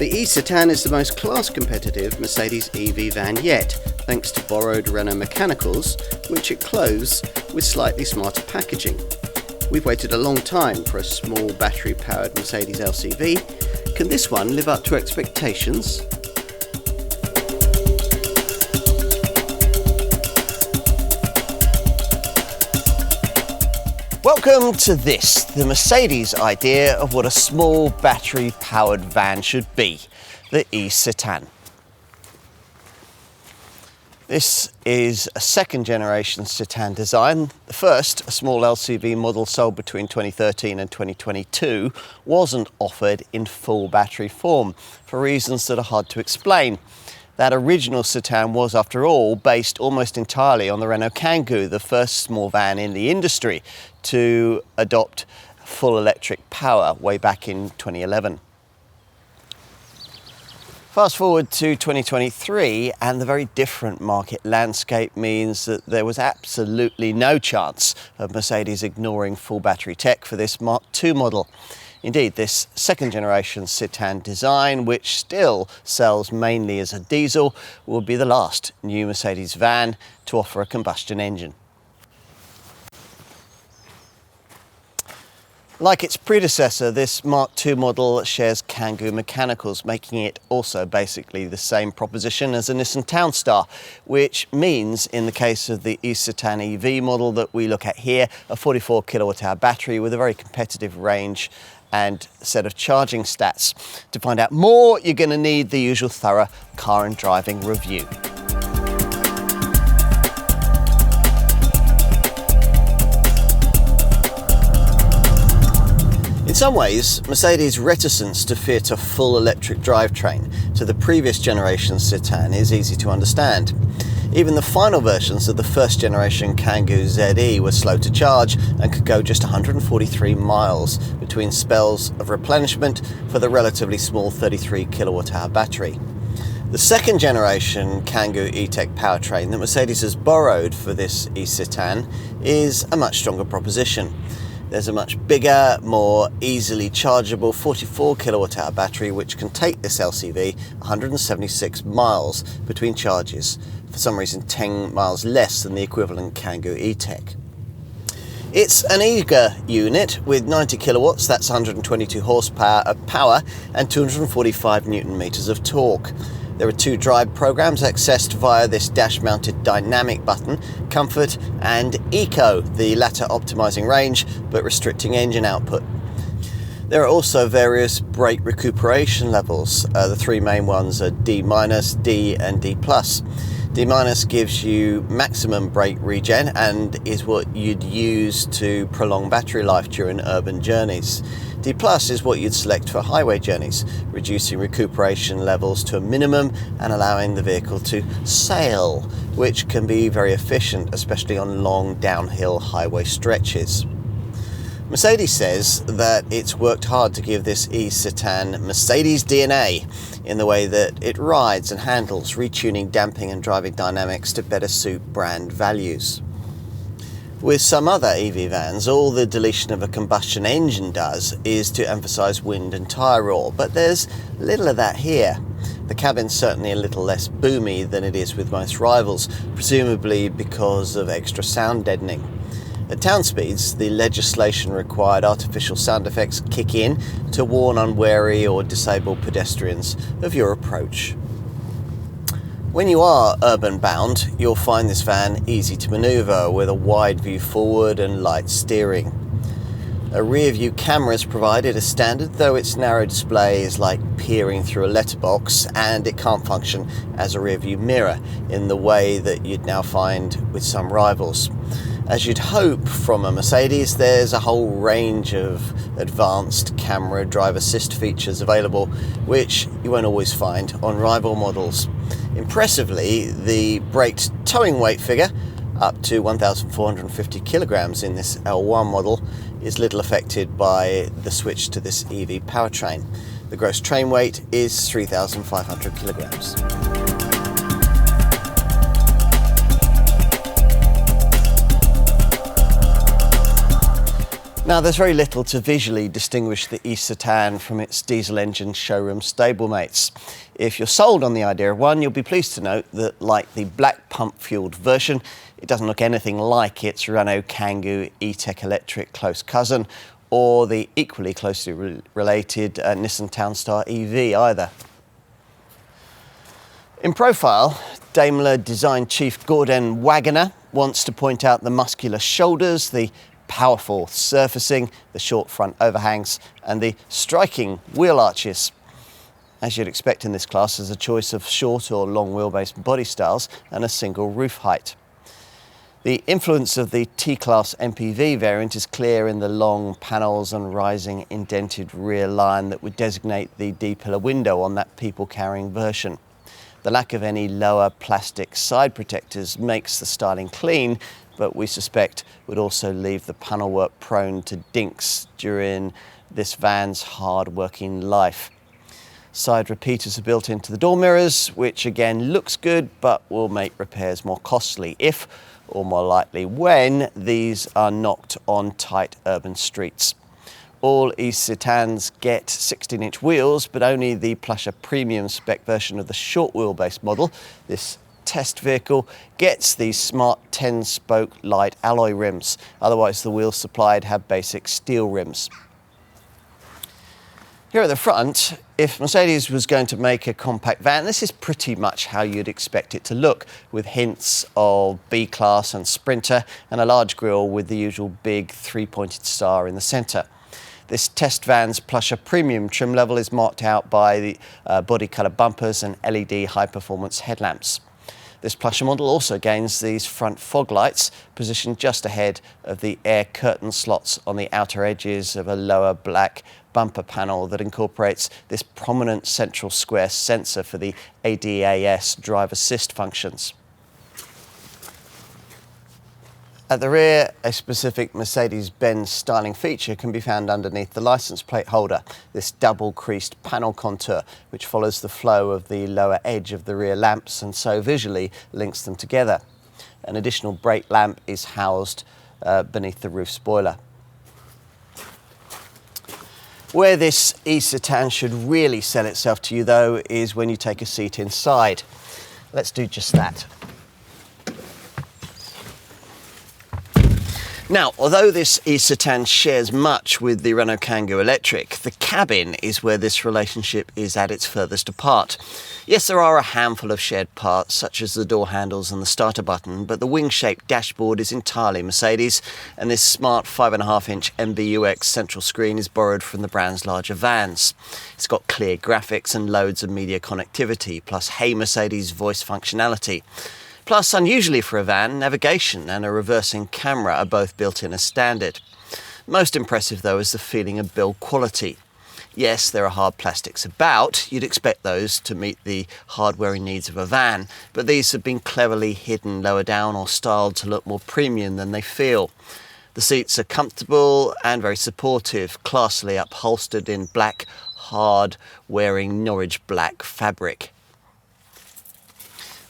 The eCitan is the most class-competitive Mercedes EV van yet, thanks to borrowed Renault mechanicals, which it clothes with slightly smarter packaging. We've waited a long time for a small battery-powered Mercedes LCV. Can this one live up to expectations? Welcome to this, the Mercedes idea of what a small battery-powered van should be, the eCitan. This is a second-generation Citan design. The first, a small LCV model sold between 2013 and 2022, wasn't offered in full battery form for reasons that are hard to explain. That original Citan was, after all, based almost entirely on the Renault Kangoo, the first small van in the industry to adopt full electric power way back in 2011. Fast forward to 2023 and the very different market landscape means that there was absolutely no chance of Mercedes ignoring full battery tech for this Mark II model. Indeed, this second generation Citan design, which still sells mainly as a diesel, will be the last new Mercedes van to offer a combustion engine. Like its predecessor, this Mark II model shares Kangoo mechanicals, making it also basically the same proposition as a Nissan Townstar, which means, in the case of the eCitan EV model that we look at here, a 44 kilowatt-hour battery with a very competitive range and set of charging stats. To find out more, you're going to need the usual thorough car and driving review. In some ways, Mercedes' reticence to fit a full electric drivetrain to the previous generation Citan is easy to understand. Even the final versions of the first generation Kangoo ZE were slow to charge and could go just 143 miles between spells of replenishment for the relatively small 33 kilowatt-hour battery. The second generation Kangoo E-Tech powertrain that Mercedes has borrowed for this eCitan is a much stronger proposition. There's a much bigger, more easily chargeable 44 kilowatt-hour battery which can take this LCV 176 miles between charges, for some reason 10 miles less than the equivalent Kangoo E-Tech. It's an eager unit with 90 kilowatts, that's 122 horsepower of power and 245 newton meters of torque. There are two drive programs accessed via this dash-mounted dynamic button, Comfort and Eco, the latter optimizing range but restricting engine output. There are also various brake recuperation levels. The three main ones are D-, D and D+. D- gives you maximum brake regen and is what you'd use to prolong battery life during urban journeys. D+ is what you'd select for highway journeys, reducing recuperation levels to a minimum and allowing the vehicle to sail, which can be very efficient, especially on long downhill highway stretches. Mercedes says that it's worked hard to give this eCitan Mercedes DNA in the way that it rides and handles, retuning damping and driving dynamics to better suit brand values. With some other EV vans, all the deletion of a combustion engine does is to emphasise wind and tyre roar, but there's little of that here. The cabin's certainly a little less boomy than it is with most rivals, presumably because of extra sound deadening. At town speeds, the legislation-required artificial sound effects kick in to warn unwary or disabled pedestrians of your approach. When you are urban bound, you'll find this van easy to manoeuvre with a wide view forward and light steering. A rear view camera is provided as standard, though its narrow display is like peering through a letterbox and it can't function as a rear view mirror in the way that you'd now find with some rivals. As you'd hope from a Mercedes, there's a whole range of advanced camera drive assist features available, which you won't always find on rival models. Impressively, the braked towing weight figure, up to 1,450 kilograms in this L1 model, is little affected by the switch to this EV powertrain. The gross train weight is 3,500 kilograms. Now, there's very little to visually distinguish the eCitan from its diesel engine showroom stablemates. If you're sold on the idea of one, you'll be pleased to note that, like the black pump-fueled version, it doesn't look anything like its Renault Kangoo E-Tech electric close cousin, or the equally closely related Nissan Townstar EV either. In profile, Daimler design chief Gordon Wagoner wants to point out the muscular shoulders, the powerful surfacing, the short front overhangs, and the striking wheel arches. As you'd expect in this class, there's a choice of short or long wheelbase body styles and a single roof height. The influence of the T-Class MPV variant is clear in the long panels and rising indented rear line that would designate the D-pillar window on that people-carrying version. The lack of any lower plastic side protectors makes the styling clean, but we suspect would also leave the panel work prone to dinks during this van's hard-working life. Side repeaters are built into the door mirrors, which again looks good, but will make repairs more costly if, or more likely when, these are knocked on tight urban streets. All eCitans get 16-inch wheels, but only the plusher premium spec version of the short wheelbase model, this test vehicle, gets these smart 10-spoke light alloy rims. Otherwise, the wheels supplied have basic steel rims. Here at the front, if Mercedes was going to make a compact van, this is pretty much how you'd expect it to look, with hints of B-Class and Sprinter and a large grille with the usual big three-pointed star in the centre. This test van's plusher premium trim level is marked out by the body colour bumpers and LED high-performance headlamps. This plusher model also gains these front fog lights, positioned just ahead of the air curtain slots on the outer edges of a lower black bumper panel that incorporates this prominent central square sensor for the ADAS drive assist functions. At the rear, a specific Mercedes-Benz styling feature can be found underneath the license plate holder, this double-creased panel contour, which follows the flow of the lower edge of the rear lamps and so visually links them together. An additional brake lamp is housed beneath the roof spoiler. Where this eCitan should really sell itself to you, though, is when you take a seat inside. Let's do just that. Now, although this eCitan shares much with the Renault Kangoo electric, the cabin is where this relationship is at its furthest apart. Yes, there are a handful of shared parts, such as the door handles and the starter button, but the wing-shaped dashboard is entirely Mercedes, and this smart 5.5-inch MBUX central screen is borrowed from the brand's larger vans. It's got clear graphics and loads of media connectivity, plus Hey Mercedes voice functionality. Plus, unusually for a van, navigation and a reversing camera are both built in as standard. Most impressive, though, is the feeling of build quality. Yes, there are hard plastics about. You'd expect those to meet the hard-wearing needs of a van, but these have been cleverly hidden lower down or styled to look more premium than they feel. The seats are comfortable and very supportive, classily upholstered in black, hard-wearing Norwich black fabric.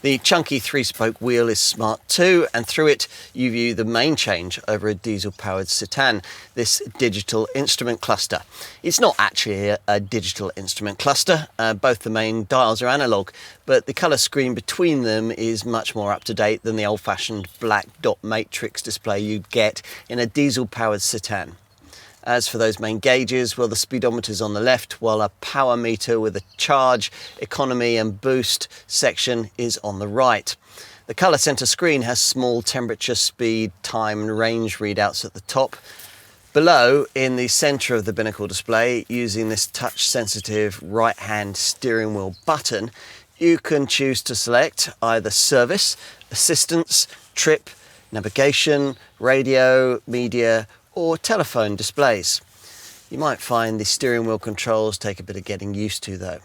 The chunky three-spoke wheel is smart too, and through it you view the main change over a diesel-powered Citan, this digital instrument cluster. It's not actually a digital instrument cluster, both the main dials are analogue, but the colour screen between them is much more up-to-date than the old-fashioned black dot matrix display you'd get in a diesel-powered Citan. As for those main gauges, well, the speedometer's on the left, while a power meter with a charge, economy and boost section is on the right. The colour centre screen has small temperature, speed, time and range readouts at the top. Below, in the centre of the binnacle display, using this touch-sensitive right-hand steering wheel button, you can choose to select either service, assistance, trip, navigation, radio, media, or telephone displays. You might find the steering wheel controls take a bit of getting used to, though.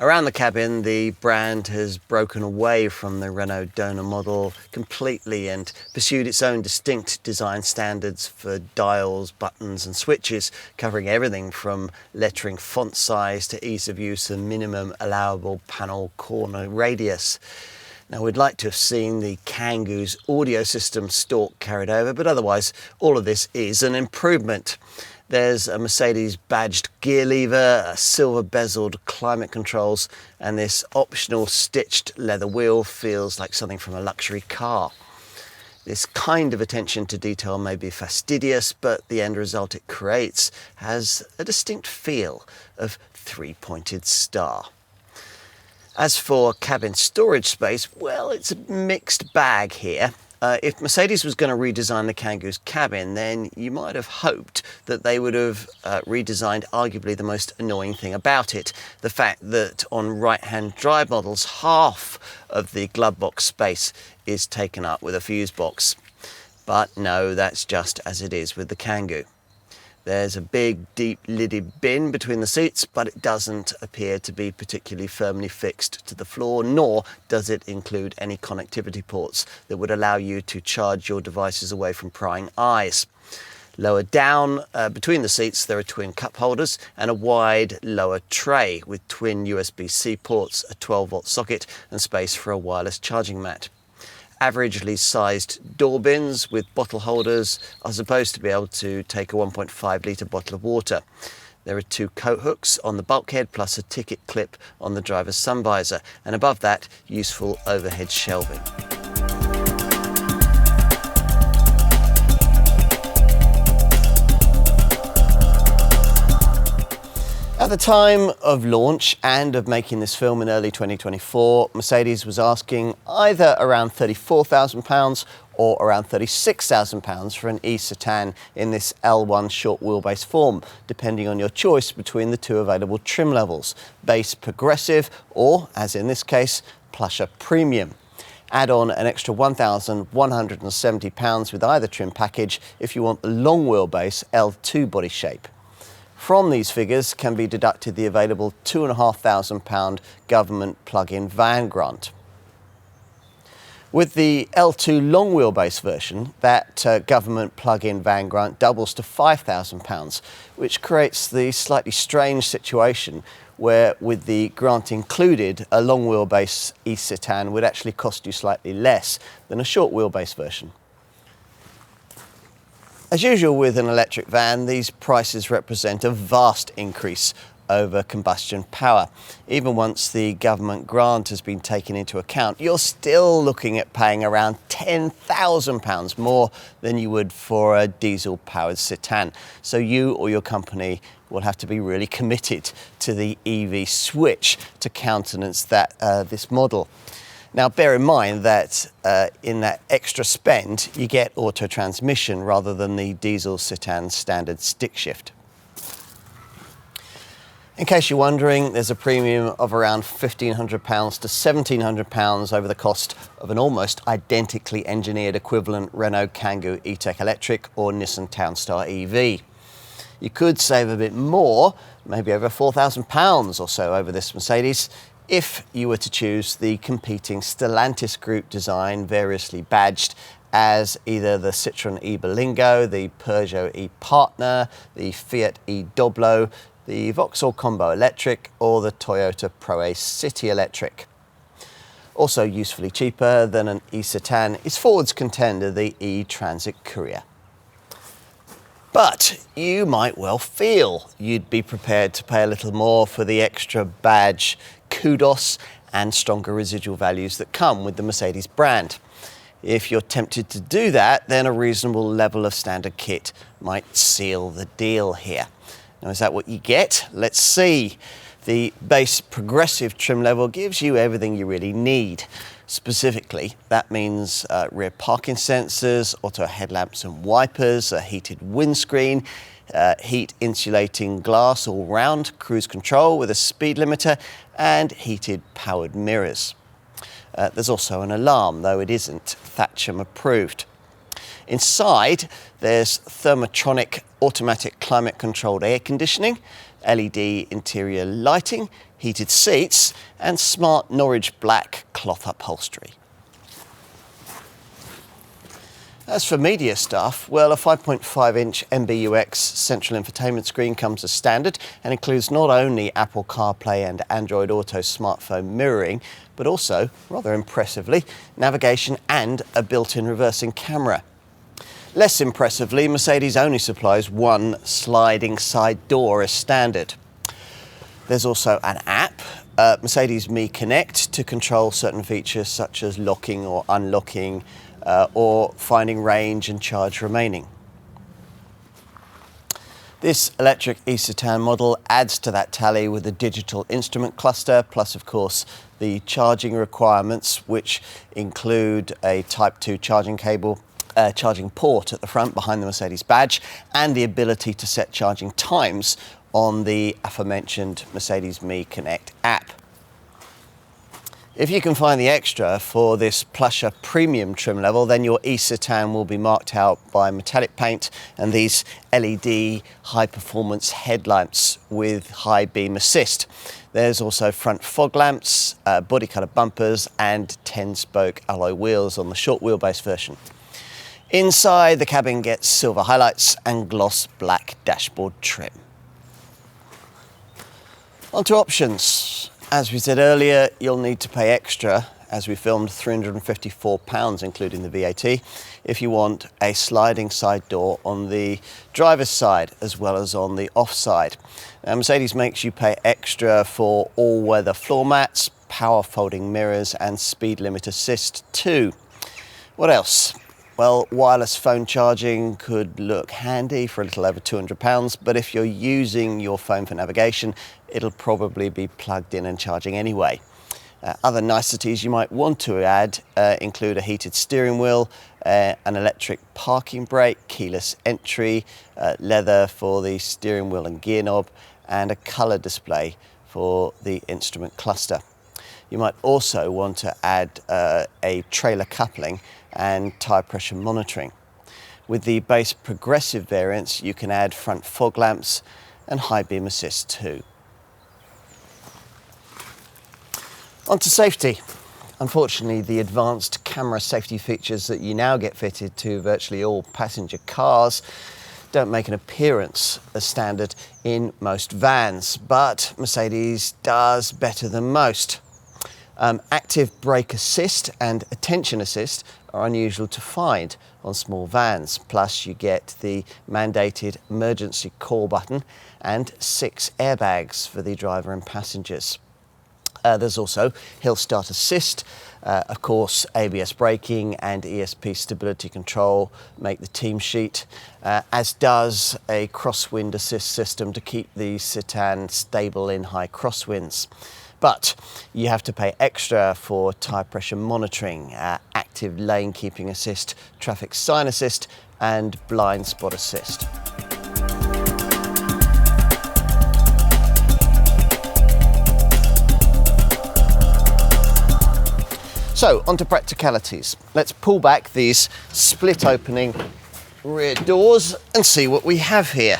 Around the cabin, the brand has broken away from the Renault donor model completely and pursued its own distinct design standards for dials, buttons and switches, covering everything from lettering font size to ease of use and minimum allowable panel corner radius. Now, we'd like to have seen the Kangoo's audio system stalk carried over, but otherwise all of this is an improvement. There's a Mercedes badged gear lever, a silver bezeled climate controls, and this optional stitched leather wheel feels like something from a luxury car. This kind of attention to detail may be fastidious, but the end result it creates has a distinct feel of three-pointed star. As for cabin storage space, well, it's a mixed bag here. If Mercedes was going to redesign the Kangoo's cabin, then you might have hoped that they would have redesigned arguably the most annoying thing about it, the fact that on right-hand drive models, half of the glove box space is taken up with a fuse box. But no, that's just as it is with the Kangoo. There's a big, deep-lidded bin between the seats, but it doesn't appear to be particularly firmly fixed to the floor, nor does it include any connectivity ports that would allow you to charge your devices away from prying eyes. Lower down, between the seats, there are twin cup holders and a wide lower tray with twin USB-C ports, a 12-volt socket, and space for a wireless charging mat. Averagely sized door bins with bottle holders are supposed to be able to take a 1.5 litre bottle of water. There are two coat hooks on the bulkhead plus a ticket clip on the driver's sun visor, and above that, useful overhead shelving. At the time of launch and of making this film in early 2024, Mercedes was asking either around £34,000 or around £36,000 for an eCitan in this L1 short wheelbase form, depending on your choice between the two available trim levels, base progressive or, as in this case, plusher premium. Add on an extra £1,170 with either trim package if you want the long wheelbase L2 body shape. From these figures can be deducted the available £2,500 government plug-in van grant. With the L2 long wheelbase version, that government plug-in van grant doubles to £5,000, which creates the slightly strange situation where, with the grant included, a long wheelbase eCitan would actually cost you slightly less than a short wheelbase version. As usual with an electric van, these prices represent a vast increase over combustion power. Even once the government grant has been taken into account, you're still looking at paying around £10,000 more than you would for a diesel-powered Citan. So you or your company will have to be really committed to the EV switch to countenance this model. Now, bear in mind that in that extra spend, you get auto transmission rather than the diesel Citan standard stick shift. In case you're wondering, there's a premium of around £1,500 to £1,700 over the cost of an almost identically engineered equivalent Renault Kangoo E-Tech Electric or Nissan Townstar EV. You could save a bit more, maybe over £4,000 or so over this Mercedes, if you were to choose the competing Stellantis Group design, variously badged as either the Citroën e-Berlingo, the Peugeot e-Partner, the Fiat e-Doblo, the Vauxhall Combo Electric, or the Toyota Pro-Ace City Electric. Also usefully cheaper than an eCitan is Ford's contender, the e-Transit Courier. But you might well feel you'd be prepared to pay a little more for the extra badge, kudos and stronger residual values that come with the Mercedes brand. If you're tempted to do that, then a reasonable level of standard kit might seal the deal here. Now, is that what you get? Let's see. The base progressive trim level gives you everything you really need. Specifically, that means rear parking sensors, auto headlamps and wipers, a heated windscreen, heat insulating glass all round, cruise control with a speed limiter, and heated powered mirrors. There's also an alarm, though it isn't Thatcham approved. Inside, there's thermotronic automatic climate controlled air conditioning, LED interior lighting, heated seats, and smart Norwich black cloth upholstery. As for media stuff, well, a 5.5-inch MBUX central infotainment screen comes as standard and includes not only Apple CarPlay and Android Auto smartphone mirroring, but also, rather impressively, navigation and a built-in reversing camera. Less impressively, Mercedes only supplies one sliding side door as standard. There's also an app, Mercedes Me Connect, to control certain features such as locking or unlocking, or finding range and charge remaining. This electric eCitan model adds to that tally with a digital instrument cluster, plus of course the charging requirements, which include a Type 2 charging cable, charging port at the front behind the Mercedes badge, and the ability to set charging times on the aforementioned Mercedes Me Connect app. If you can find the extra for this plusher premium trim level, then your eCitan will be marked out by metallic paint and these LED high performance headlamps with high beam assist. There's also front fog lamps, body colour bumpers and 10-spoke alloy wheels on the short wheelbase version. Inside, the cabin gets silver highlights and gloss black dashboard trim. On to options. As we said earlier, you'll need to pay extra, as we filmed, £354 including the VAT, if you want a sliding side door on the driver's side as well as on the off side. Now, Mercedes makes you pay extra for all-weather floor mats, power folding mirrors and speed limit assist too. What else? Well, wireless phone charging could look handy for a little over £200, but if you're using your phone for navigation, it'll probably be plugged in and charging anyway. Other niceties you might want to add include a heated steering wheel, an electric parking brake, keyless entry, leather for the steering wheel and gear knob, and a colour display for the instrument cluster. You might also want to add a trailer coupling and tyre pressure monitoring. With the base progressive variants, you can add front fog lamps and high beam assist too. On to safety. Unfortunately, the advanced camera safety features that you now get fitted to virtually all passenger cars don't make an appearance as standard in most vans, but Mercedes does better than most. Active brake assist and attention assist are unusual to find on small vans. Plus you get the mandated emergency call button and 6 airbags for the driver and passengers. There's also hill start assist, of course ABS braking and ESP stability control make the team sheet, as does a crosswind assist system to keep the Citan stable in high crosswinds. But you have to pay extra for tyre pressure monitoring, active lane keeping assist, traffic sign assist and blind spot assist. So, on to practicalities. Let's pull back these split opening rear doors and see what we have here.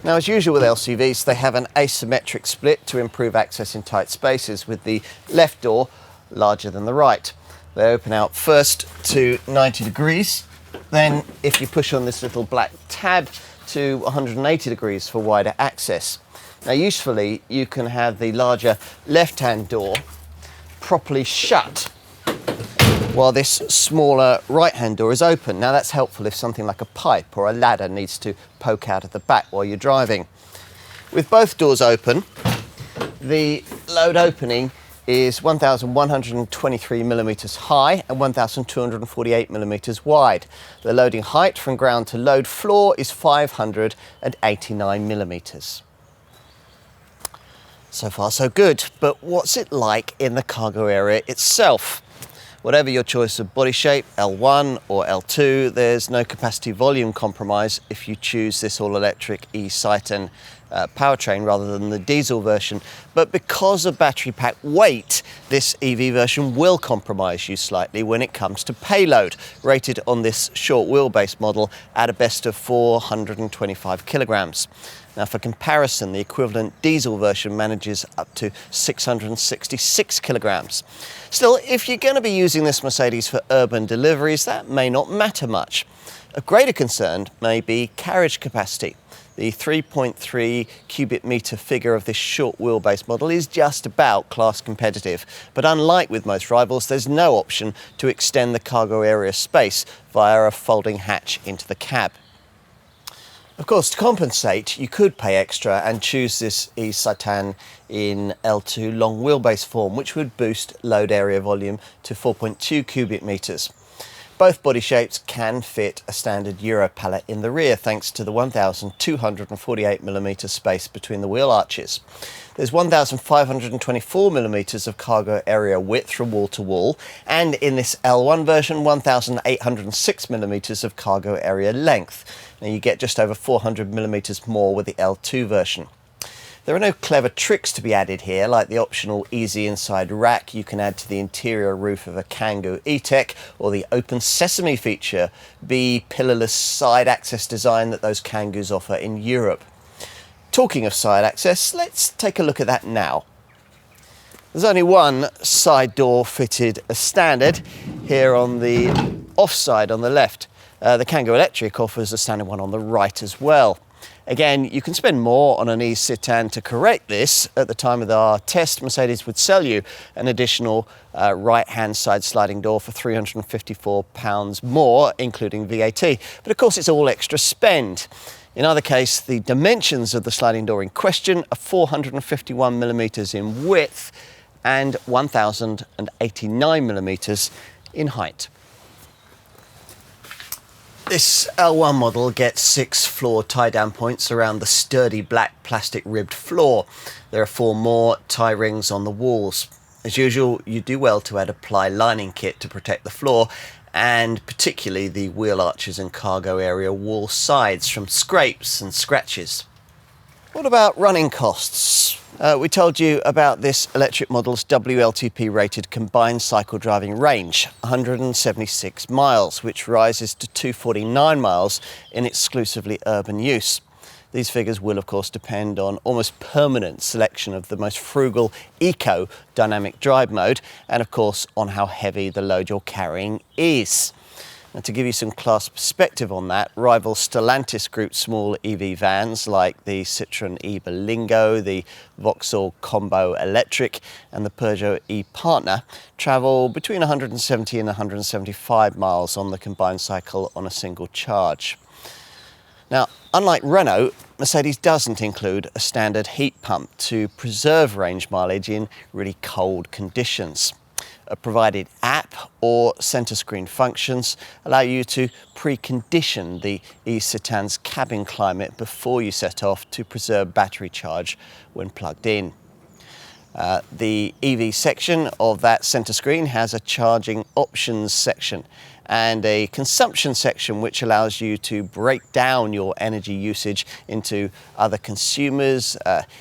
Now, as usual with LCVs, they have an asymmetric split to improve access in tight spaces, with the left door larger than the right. They open out first to 90 degrees, then if you push on this little black tab, to 180 degrees for wider access. Now, usefully, you can have the larger left-hand door properly shut while this smaller right-hand door is open. Now that's helpful if something like a pipe or a ladder needs to poke out at the back while you're driving. With both doors open, the load opening is 1,123 millimeters high and 1,248 millimeters wide. The loading height from ground to load floor is 589 millimeters. So far so good, but what's it like in the cargo area itself? Whatever your choice of body shape, L1 or L2, there's no capacity volume compromise if you choose this all-electric eCitan powertrain rather than the diesel version, but because of battery pack weight, this EV version will compromise you slightly when it comes to payload, rated on this short wheelbase model at a best of 425 kilograms. Now, for comparison, the equivalent diesel version manages up to 666 kilograms. Still, if you're going to be using this Mercedes for urban deliveries, that may not matter much. Of greater concern may be carriage capacity. The 3.3 cubic metre figure of this short wheelbase model is just about class competitive, but unlike with most rivals, there's no option to extend the cargo area space via a folding hatch into the cab. Of course, to compensate, you could pay extra and choose this eCitan in L2 long wheelbase form, which would boost load area volume to 4.2 cubic metres. Both body shapes can fit a standard Euro pallet in the rear thanks to the 1,248mm space between the wheel arches. There's 1,524mm of cargo area width from wall to wall, and in this L1 version, 1,806mm of cargo area length. Now you get just over 400mm more with the L2 version. There are no clever tricks to be added here, like the optional easy inside rack you can add to the interior roof of a Kangoo E-Tech, or the open sesame feature, the pillarless side access design that those Kangoos offer in Europe. Talking of side access, let's take a look at that now. There's only one side door fitted as standard, here on the off side on the left. The Kangoo Electric offers a standard one on the right as well. Again, you can spend more on an eCitan to correct this. At the time of our test, Mercedes would sell you an additional right-hand side sliding door for £354 more, including VAT. But of course, it's all extra spend. In either case, the dimensions of the sliding door in question are 451mm in width and 1,089mm in height. This L1 model gets 6 floor tie-down points around the sturdy black plastic ribbed floor. There are 4 more tie rings on the walls. As usual, you do well to add a ply lining kit to protect the floor, and particularly the wheel arches and cargo area wall sides from scrapes and scratches. What about running costs? We told you about this electric model's WLTP rated combined cycle driving range, 176 miles, which rises to 249 miles in exclusively urban use. These figures will of course depend on almost permanent selection of the most frugal eco dynamic drive mode, and of course on how heavy the load you're carrying is. And to give you some class perspective on that, rival Stellantis Group small EV vans like the Citroën e-Berlingo, the Vauxhall Combo Electric and the Peugeot e-Partner travel between 170 and 175 miles on the combined cycle on a single charge. Now, unlike Renault, Mercedes doesn't include a standard heat pump to preserve range mileage in really cold conditions. A provided app or centre screen functions allow you to precondition the eCitan's cabin climate before you set off to preserve battery charge when plugged in. The EV section of that centre screen has a charging options section and a consumption section which allows you to break down your energy usage into other consumers,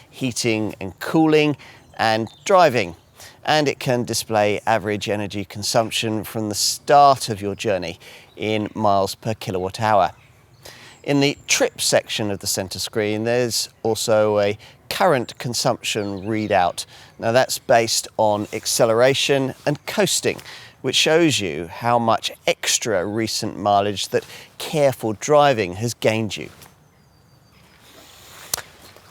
heating and cooling, and driving. And it can display average energy consumption from the start of your journey in miles per kilowatt hour. In the trip section of the centre screen, there's also a current consumption readout. Now that's based on acceleration and coasting, which shows you how much extra recent mileage that careful driving has gained you.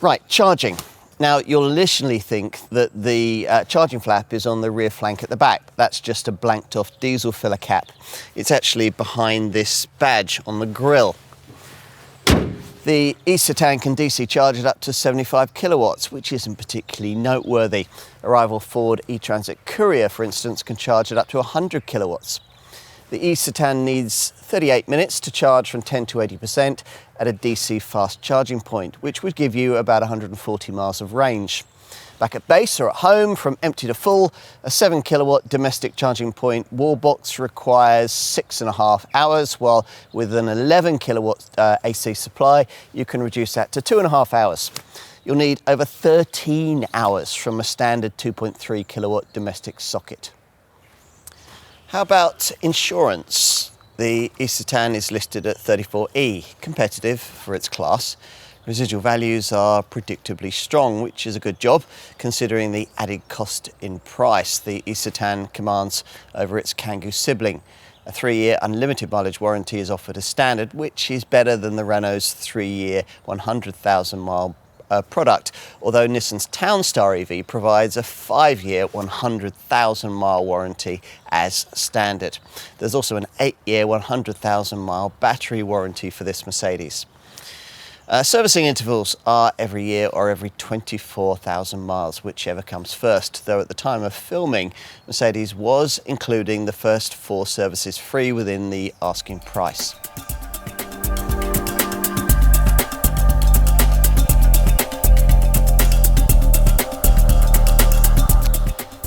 Right, charging. Now, you'll initially think that the charging flap is on the rear flank at the back. That's just a blanked off diesel filler cap. It's actually behind this badge on the grille. The eCitan can DC charge it up to 75 kilowatts, which isn't particularly noteworthy. A rival Ford e-Transit Courier, for instance, can charge it up to 100 kilowatts. The eCitan needs 38 minutes to charge from 10 to 80% at a DC fast charging point, which would give you about 140 miles of range. Back at base or at home, from empty to full, a 7 kilowatt domestic charging point wall box requires 6.5 hours, while with an 11 kilowatt AC supply, you can reduce that to 2.5 hours. you'll need over 13 hours from a standard 2.3 kilowatt domestic socket. How about insurance? The eCitan is listed at 34E, competitive for its class. Residual values are predictably strong, which is a good job considering the added cost in price the eCitan commands over its Kangoo sibling. A 3-year unlimited mileage warranty is offered as standard, which is better than the Renault's 3-year 100,000 mile product, although Nissan's Townstar EV provides a 5-year 100,000 mile warranty as standard. There's also an 8-year 100,000 mile battery warranty for this Mercedes. Servicing intervals are every year or every 24,000 miles, whichever comes first, though at the time of filming, Mercedes was including the first 4 services free within the asking price.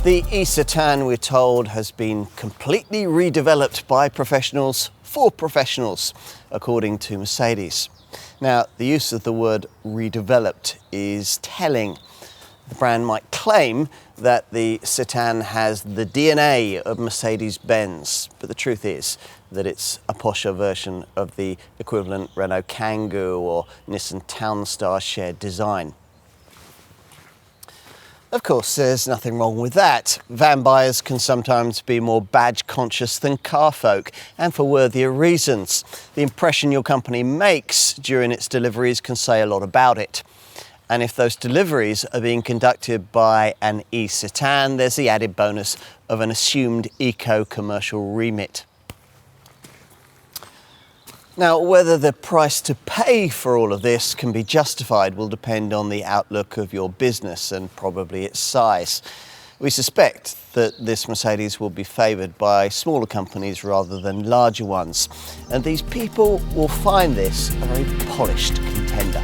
The eCitan, we're told, has been completely redeveloped by professionals for professionals, according to Mercedes. Now, the use of the word redeveloped is telling. The brand might claim that the Citan has the DNA of Mercedes-Benz, but the truth is that it's a posher version of the equivalent Renault Kangoo or Nissan Townstar shared design. Of course, there's nothing wrong with that. Van buyers can sometimes be more badge conscious than car folk, and for worthier reasons. The impression your company makes during its deliveries can say a lot about it. And if those deliveries are being conducted by an eCitan, there's the added bonus of an assumed eco-commercial remit. Now, whether the price to pay for all of this can be justified will depend on the outlook of your business and probably its size. We suspect that this Mercedes will be favoured by smaller companies rather than larger ones, and these people will find this a very polished contender.